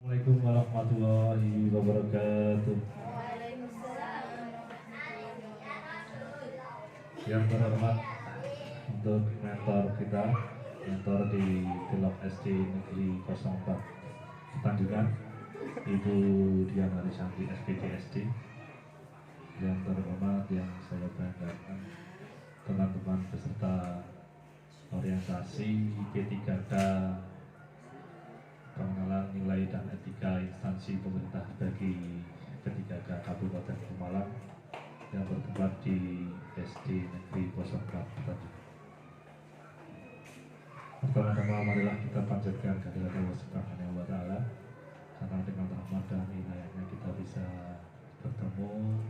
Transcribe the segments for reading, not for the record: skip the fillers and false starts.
Assalamualaikum warahmatullahi wabarakatuh. Yang terhormat untuk mentor kita, mentor di Telok SD Negeri 04 Tanjungan, Ibu Diana Risanti SPDSD. Yang terhormat yang saya banggakan, teman-teman peserta orientasi P3K pengenalan nilai dan etika instansi pemerintah bagi P3K Kabupaten Pemalang yang bertempat di SD Negeri 04 Tanjungan. Pertama-tama marilah kita panjatkan kehadirat Allah Subhanahu wa Ta'ala, karena dengan rahmat dan inayahnya kita bisa bertemu,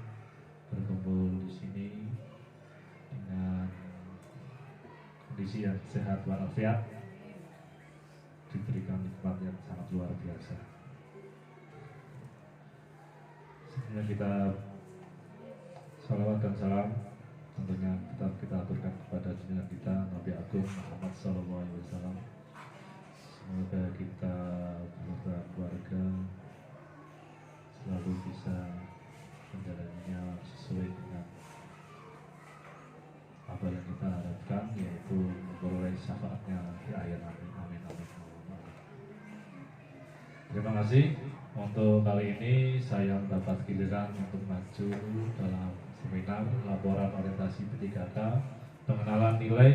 berkumpul di sini dengan kondisi yang sehat walafiat, diberikan nikmat yang sangat luar biasa. Sebelumnya kita salawat dan salam tentunya kita aturkan kepada junjungan kita Nabi Agung Muhammad SAW. Semoga kita beserta keluarga selalu bisa menjalaninya sesuai dengan apa yang kita harapkan, yaitu memperoleh syafaatnya di akhir. Amin, amin, amin. Terima kasih. Untuk kali ini saya mendapat giliran untuk maju dalam seminar laporan orientasi P3K pengenalan nilai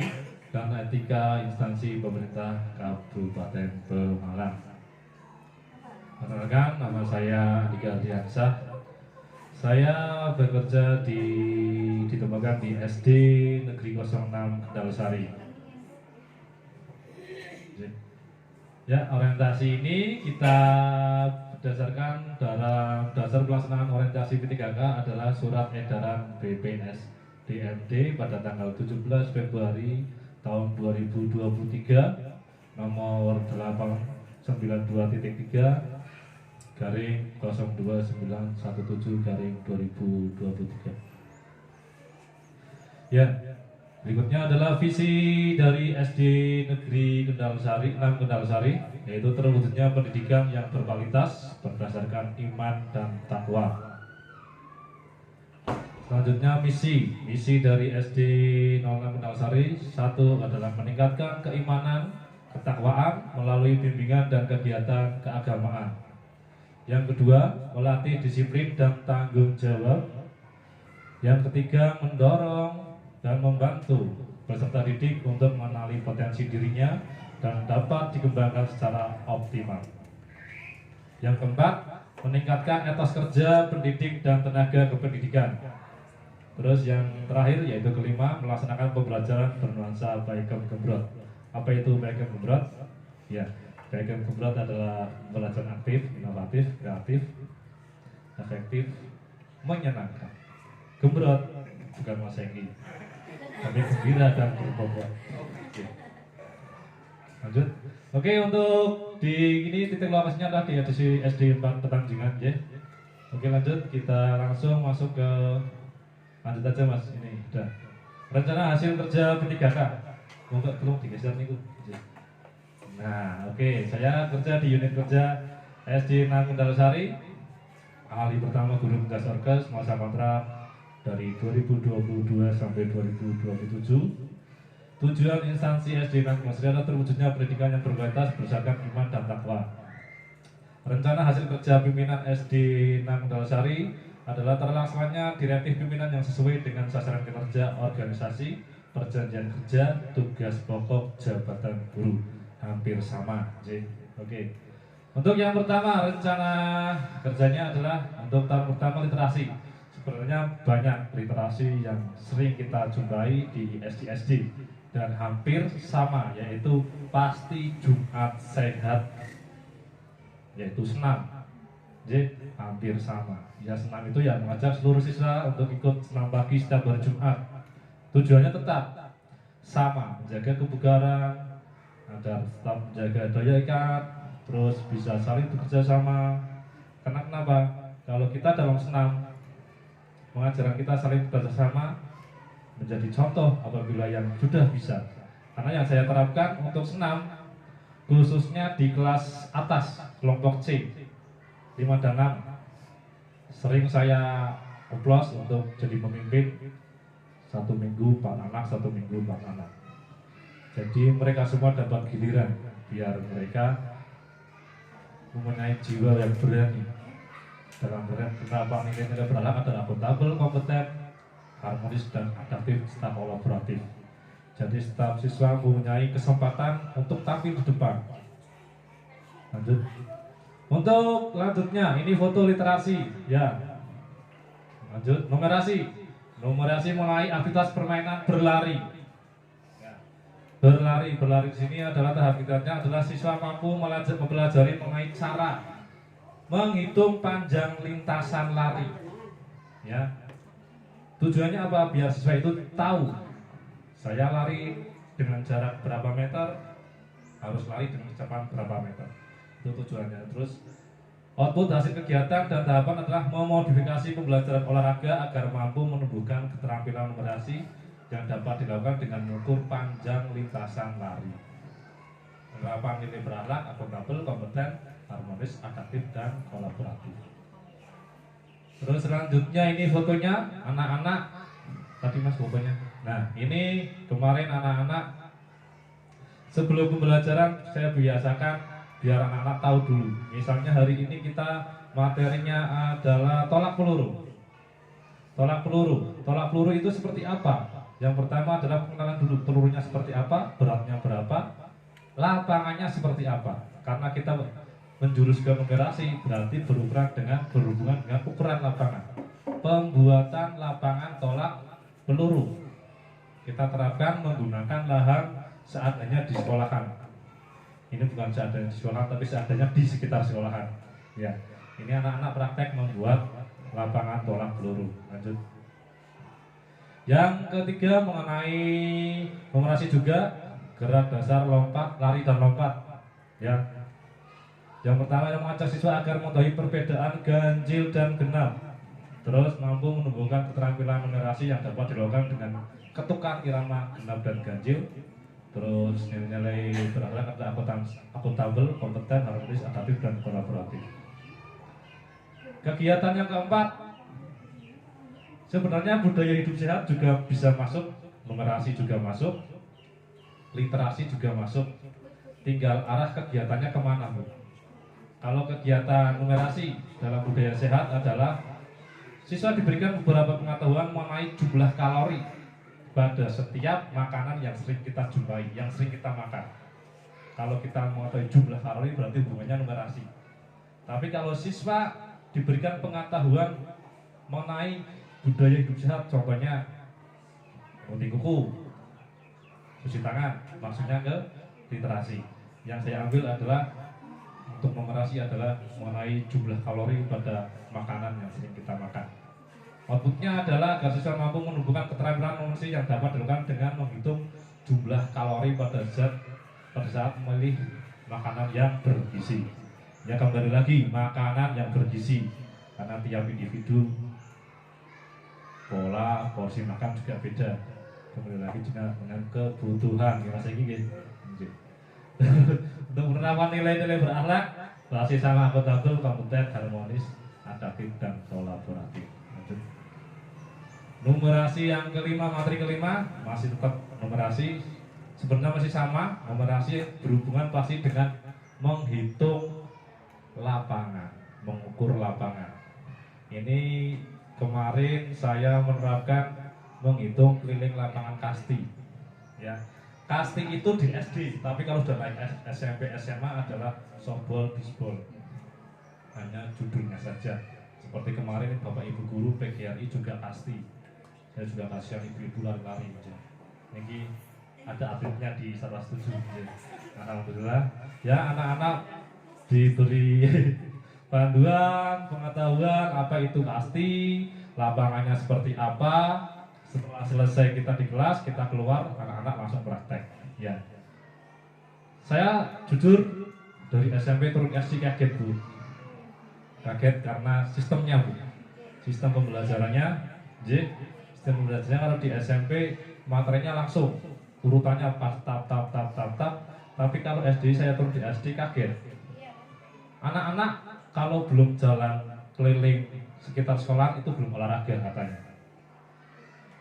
dan etika instansi pemerintah Kabupaten Pemalang. Perkenalkan, nama saya Andika Ardiansyah. Saya bekerja ditempatkan di SD Negeri 06 Kendal Sari. Ya, orientasi ini kita berdasarkan dalam dasar pelaksanaan orientasi P3K adalah surat edaran BPS DMD pada tanggal 17 Februari tahun 2023 nomor 892.3 garing 02917 garing 2023. Ya, berikutnya adalah visi dari SD Negeri Kendal Sari, 6 Kendal Sari, yaitu terwujudnya pendidikan yang berkualitas berdasarkan iman dan takwa. Selanjutnya misi dari SD 06 Kendal Sari, satu adalah meningkatkan keimanan, ketakwaan melalui bimbingan dan kegiatan keagamaan. Yang kedua, melatih disiplin dan tanggung jawab. Yang ketiga, mendorong dan membantu peserta didik untuk mengenali potensi dirinya dan dapat dikembangkan secara optimal. Yang keempat, meningkatkan etos kerja pendidik dan tenaga kependidikan. Terus yang terakhir yaitu kelima, melaksanakan pembelajaran bernuansa Pakem Gembrot. Apa itu Pakem Gembrot? Ya, Pakem Gembrot adalah pembelajaran aktif, inovatif, kreatif, efektif, menyenangkan. Gembrot bukan masengi, tapi gembira dan berbobot. Lanjut. Oke, untuk di ini titik lokasinya adalah di SD 4 Petanjungan, ya. Oke, lanjut, kita langsung masuk ke lanjut aja Mas, ini udah. Rencana hasil kerja P3K. Moga tolong digeser nih, Bu. Nah, oke, saya kerja di unit kerja SD 6 Kendal Sari. Ahli pertama guru tugas orkes, masa kontrak dari 2022 sampai 2027. Tujuan instansi SD 6 Kendal Sari adalah terwujudnya pendidikan yang berkualitas berdasarkan iman dan takwa. Rencana hasil kerja pimpinan SD Nang Dalasari adalah terlaksananya direktif pimpinan yang sesuai dengan sasaran kinerja organisasi, perjanjian kerja, tugas pokok jabatan guru. Hampir sama. Oke. Untuk yang pertama, rencana kerjanya adalah untuk tahun pertama literasi. Sebenarnya banyak literasi yang sering kita jumpai di SD-SD dan hampir sama, yaitu pasti Jumat Sehat, yaitu senam. Jadi hampir sama. Ya, senam itu ya mengajak seluruh siswa untuk ikut senam pagi setiap hari Jumat. Tujuannya tetap sama, menjaga kebugaran, agar tetap menjaga daya ikat, terus bisa saling bekerja sama. Karena kenapa? Kalau kita dalam senam, pengajaran kita saling bekerja sama menjadi contoh apabila yang sudah bisa. Karena yang saya terapkan untuk senam, khususnya di kelas atas, kelompok C 5 dan 6, sering saya oplos untuk jadi pemimpin. 1 minggu 4 anak, 1 minggu 4 anak. Jadi mereka semua dapat giliran, biar mereka mempunyai jiwa yang berani. Dalam beberapa nilai-nilai beranak adalah akuntabel, kompeten, harmonis, dan adaptif, serta kolaboratif. Jadi setiap siswa mempunyai kesempatan untuk tampil di depan. Lanjut. Untuk lanjutnya, ini foto literasi, ya. Lanjut, numerasi. Numerasi mulai aktivitas permainan berlari. Berlari di sini adalah tahap kinerja adalah siswa mampu mempelajari mengenai cara menghitung panjang lintasan lari. Ya. Tujuannya apa? Biar siswa itu tahu saya lari dengan jarak berapa meter, harus lari dengan kecepatan berapa meter. Itu tujuannya. Terus output hasil kegiatan dan tahapan adalah memodifikasi pembelajaran olahraga agar mampu menumbuhkan keterampilan numerasi yang dapat dilakukan dengan mengukur panjang lintasan lari. Penerapan nilai berakhlak, akuntabel, kompeten, harmonis, adaptif, dan kolaboratif. Terus selanjutnya ini fotonya anak-anak. Tadi mas fotonya. Nah ini kemarin anak-anak sebelum pembelajaran saya biasakan biar anak-anak tahu dulu. Misalnya hari ini kita materinya adalah tolak peluru. Tolak peluru itu seperti apa? Yang pertama adalah pengenalan dulu pelurunya seperti apa, beratnya berapa, lapangannya seperti apa. Karena kita menjurus ke numerasi berarti berhubungan dengan ukuran lapangan. Pembuatan lapangan tolak peluru kita terapkan menggunakan lahan seadanya di sekolahan. Ini bukan seadanya di sekolah, tapi seadanya di sekitar sekolahan. Ya, ini anak-anak praktek membuat lapangan tolak peluru. Lanjut. Yang ketiga mengenai numerasi juga gerak dasar lompat, lari dan lompat. Ya. Yang pertama yang mengajak siswa agar mengetahui perbedaan ganjil dan genap. Terus mampu menumbuhkan keterampilan numerasi yang dapat dilakukan dengan ketukan irama genap dan ganjil. Terus nilai-nilai berakhlak adalah akuntabel, kompeten, harmonis, adaptif, dan kolaboratif. Kegiatan yang keempat, sebenarnya budaya hidup sehat juga bisa masuk, numerasi juga masuk, literasi juga masuk. Tinggal arah kegiatannya kemana, Bu? Kalau kegiatan numerasi dalam budaya sehat adalah siswa diberikan beberapa pengetahuan mengenai jumlah kalori pada setiap makanan yang sering kita jumpai, yang sering kita makan. Kalau kita mengetahui jumlah kalori berarti hubungannya numerasi. Tapi kalau siswa diberikan pengetahuan mengenai budaya hidup sehat, contohnya roti kuku, cuci tangan, maksudnya ke literasi. Yang saya ambil adalah untuk numerasi adalah mengenai jumlah kalori pada makanan yang sering kita makan. Outputnya adalah agar siswa mampu menumbuhkan keterampilan numerasi yang dapat dilakukan dengan menghitung jumlah kalori pada saat memilih makanan yang bergizi. Ya kembali lagi, makanan yang bergizi, karena tiap individu pola porsi makan juga beda. Kembali lagi juga dengan kebutuhan. Ya saya ingin. Untuk penerapan nilai-nilai berakhlak, relasi sama akuntabel, kompeten, harmonis, adaptif, dan kolaboratif. Lanjut. Numerasi yang kelima, materi kelima masih tetap numerasi, sebenarnya masih sama. Numerasi berhubungan pasti dengan menghitung lapangan, mengukur lapangan. Ini kemarin saya menerapkan menghitung keliling lapangan kasti. Ya, kasti itu di SD, tapi kalau sudah naik SMP, SMA adalah softball, bisbol. Hanya judulnya saja. Seperti kemarin Bapak Ibu Guru PGRI juga kasti. Saya juga kasihan ibu-ibu lari-lari. Ini ada atletnya di salah setuju. Alhamdulillah. Ya, anak-anak diberi panduan, pengetahuan apa itu kasti, lapangannya seperti apa. Setelah selesai kita di kelas, kita keluar, anak-anak langsung praktek. Ya, saya jujur dari SMP turun ke SD kaget Bu, kaget karena sistemnya Bu, sistem pembelajarannya, sistem pembelajarannya kalau di SMP materinya langsung urutannya pas tap. Tapi kalau SD saya turun di SD kaget. Anak-anak kalau belum jalan keliling sekitar sekolah itu belum olahraga katanya.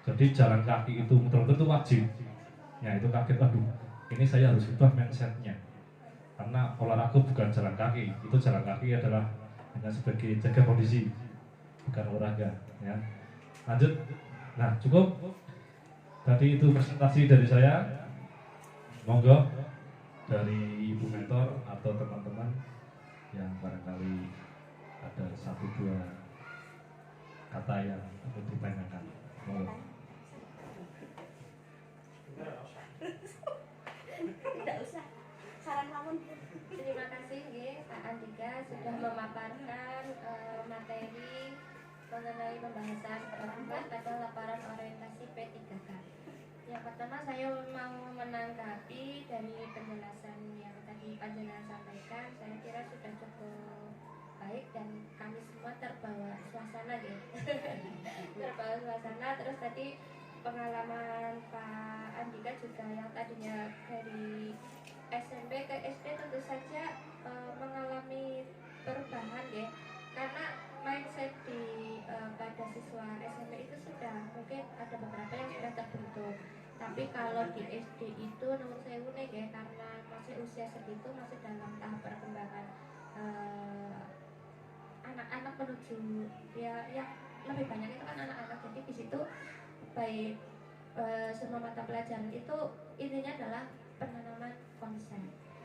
Jadi jalan kaki itu muter-muter itu wajib. Ya itu kaget, aduh ini saya harus ubah mindsetnya. Karena olahraga bukan jalan kaki, itu jalan kaki adalah hanya sebagai jaga kondisi, bukan olahraga. Ya. Lanjut. Nah cukup. Tadi itu presentasi dari saya. Monggo dari Ibu Mentor atau teman-teman yang barangkali ada satu dua kata yang perlu ditanyakan. Monggo. Tidak usah. Saran namun. Terima kasih Pak Andika sudah memaparkan materi mengenai pembahasan keempat pada laporan orientasi P3K. Yang pertama saya mau menanggapi dari penjelasan yang tadi panjenengan sampaikan. Saya kira sudah cukup baik dan kami semua terbawa suasana ya. Terbawa suasana. Terus tadi pengalaman Pak Andika juga yang tadinya dari SMP ke SD tentu saja mengalami perubahan ya, karena mindset di pada siswa SMP itu sudah mungkin ada beberapa yang sudah terbentuk, tapi kalau di SD itu nomor saya unik ya, karena masih usia segitu, masih dalam tahap perkembangan anak-anak menuju ya yang lebih banyak itu kan anak-anak, jadi di situ baik semua mata pelajaran itu intinya adalah penanaman konsep.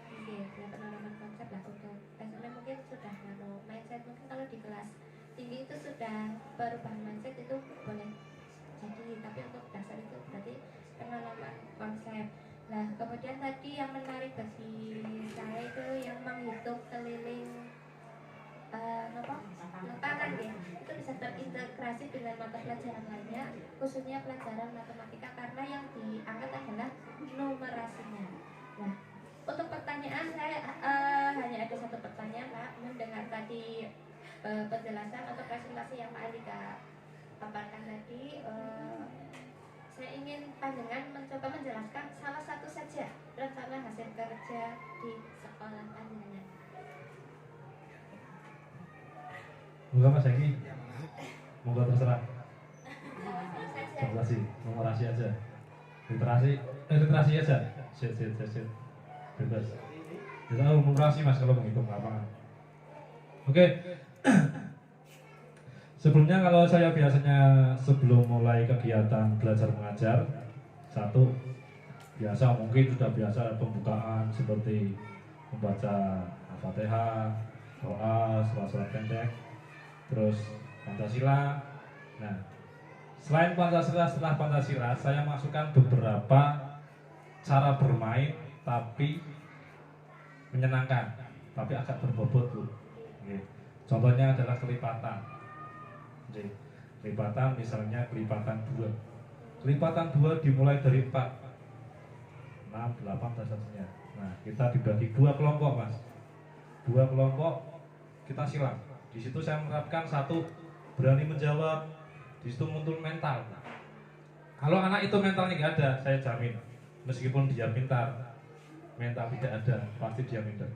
Oke, ya, penanaman konsep lah untuk SMP mungkin sudah mindset, mungkin kalau di kelas tinggi itu sudah perubahan mindset itu boleh jadi, tapi untuk dasar itu berarti penanaman konsep. Nah kemudian tadi yang menarik bagi saya itu yang menghitung keliling lapangan ya, itu bisa terintegrasi dengan mata pelajaran lainnya, khususnya pelajaran matematika karena yang diangkat adalah numerasinya. Nah untuk pertanyaan saya hanya ada satu pertanyaan Pak, mendengar tadi penjelasan atau presentasi yang Pak Andika paparkan tadi, saya ingin panjenengan mencoba menjelaskan salah satu saja rencana hasil kerja di sekolah panjenengan. Moga Mas Egi, moga terserah. Numerasi, numerasi aja. Literasi aja. Sit. Bebas. Kita numerasi Mas kalau menghitung lapangan. Oke. Sebelumnya kalau saya biasanya sebelum mulai kegiatan belajar mengajar, satu biasa mungkin sudah biasa pembukaan seperti membaca Al-Fatihah, doa, surat-surat pendek, terus Pancasila. Nah, selain Pancasila, setelah Pancasila saya masukkan beberapa cara bermain tapi menyenangkan, tapi agak berbobot Bu. Contohnya adalah kelipatan. Kelipatan misalnya kelipatan 2. Kelipatan 2 dimulai dari 4, 6, 8 dan seterusnya. Nah, kita dibagi 2 kelompok Mas. 2 kelompok kita silang. Di situ saya menerapkan satu, berani menjawab. Di situ muncul mental. Kalau anak itu mentalnya nggak ada, saya jamin meskipun dia pintar, mental tidak ada, pasti dia minder.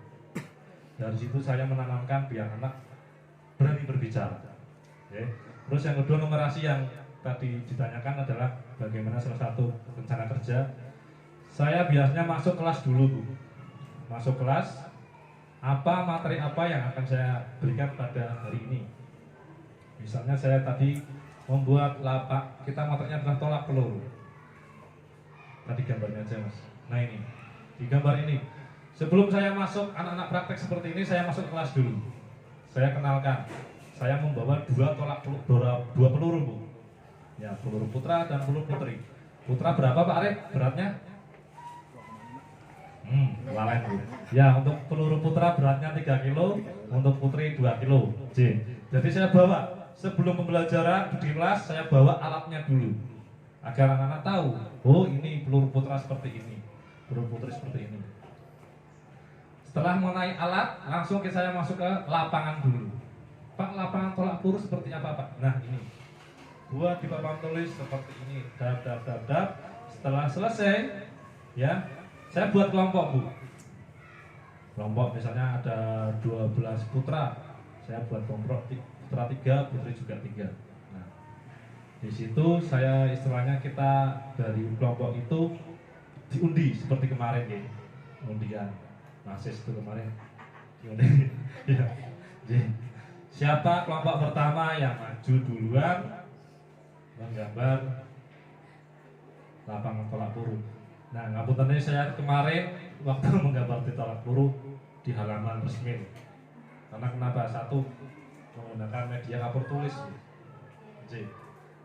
Dari situ saya menanamkan biar anak berani berbicara. Okay. Terus yang kedua, numerasi yang tadi ditanyakan adalah bagaimana salah satu rencana kerja. Saya biasanya masuk kelas dulu Bu. Masuk kelas, apa materi apa yang akan saya berikan pada hari ini. Misalnya saya tadi membuat lapak, kita materinya adalah tolak peluru. Tadi gambarnya aja mas. Nah ini, di gambar ini. Sebelum saya masuk anak-anak praktek seperti ini, saya masuk kelas dulu. Saya kenalkan, saya membawa dua peluru bu. Ya, peluru putra dan peluru putri. Putra berapa Pak Arif beratnya? Lalen bu. Ya, untuk peluru putra beratnya 3 kilo, untuk putri 2 kilo. J. Jadi saya bawa, sebelum pembelajaran di kelas, saya bawa alatnya dulu. Agar anak-anak tahu, oh ini peluru putra seperti ini, peluru putri seperti ini. Setelah mengenai alat, langsung saya masuk ke lapangan dulu. Pak, lapangan tolak peluru seperti apa Pak? Nah ini, buat di papan tulis seperti ini, dap. Setelah selesai, ya, saya buat kelompok bu. Kelompok misalnya ada 12 putra, saya buat kelompok putra 3, putri juga 3. Nah, di situ saya istilahnya kita dari kelompok itu diundi seperti kemarin ya, undian. Nasis itu kemarin. Ya. Siapa kelompok pertama yang maju duluan menggambar lapangan tolak peluru. Nah, ngapuntennya saya kemarin waktu menggambar di tolak peluru di halaman resmi. Karena kenapa? Satu, menggunakan media kapur tulis.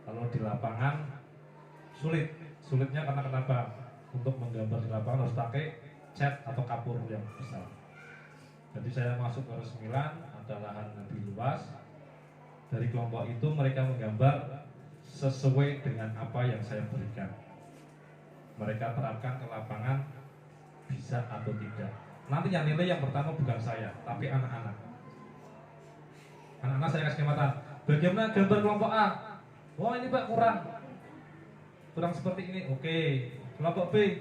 Kalau di lapangan sulit. Sulitnya karena kenapa? Untuk menggambar di lapangan harus pakai cat atau kapur yang besar. Jadi saya masuk ke resmilan, ada lahan lebih luas. Dari kelompok itu mereka menggambar sesuai dengan apa yang saya berikan. Mereka terapkan ke lapangan bisa atau tidak. Nanti yang nilai yang pertama bukan saya, tapi anak-anak. Anak-anak saya kasih kesempatan. Bagaimana gambar kelompok A? Oh ini Pak kurang seperti ini. Oke. Kelompok B.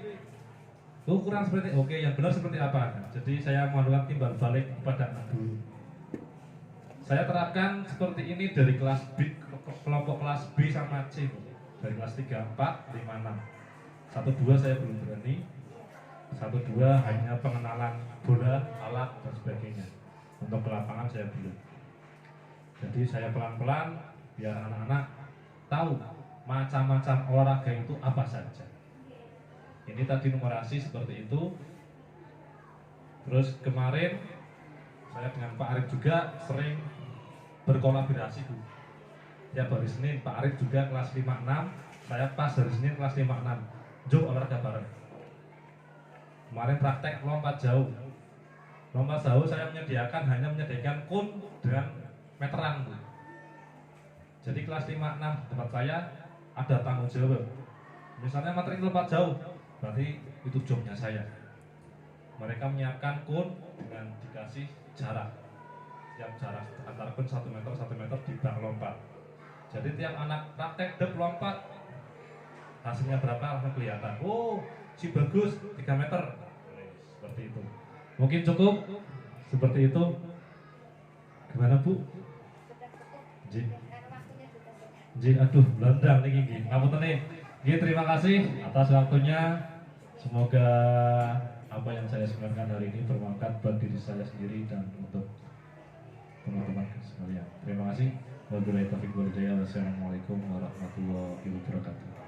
Oh kurang seperti ini. Oke, yang benar seperti apa? Nah, jadi saya melakukan timbal balik kepada anak dulu. Saya terapkan seperti ini dari kelas B, kelompok kelas B sama C, dari kelas 3, 4, 5, 6. 1, 2 saya belum berani. 1, 2 hanya pengenalan bola, alat dan sebagainya. Untuk ke lapangan saya belum. Jadi saya pelan-pelan biar anak-anak tahu macam-macam olahraga itu apa saja. Ini tadi numerasi seperti itu. Terus kemarin saya dengan Pak Arif juga sering berkolaborasi bu. Tiap hari Senin Pak Arif juga kelas 5-6, saya pas hari Senin kelas 5-6. Jom olahraga bareng. Kemarin praktek lompat jauh. Lompat jauh saya hanya menyediakan kun dengan meteran bu. Jadi kelas 5-6 tempat saya ada tanggung jawab. Misalnya materi lompat jauh, berarti itu jobnya saya. Mereka menyiapkan kun dengan dikasih jarak. Tiap jarak antara kun 1 meter di bak lompat. Jadi tiap anak praktek dep lompat, hasilnya berapa langsung kelihatan. Oh, si bagus 3 meter. Seperti itu. Mungkin cukup seperti itu. Gimana Bu? Aduh, blendang nih gigi. Ngapunten nih. Terima kasih atas waktunya. Semoga apa yang saya sampaikan hari ini bermanfaat buat diri saya sendiri dan untuk teman-teman sekalian. Terima kasih. Wassalamualaikum warahmatullahi wabarakatuh.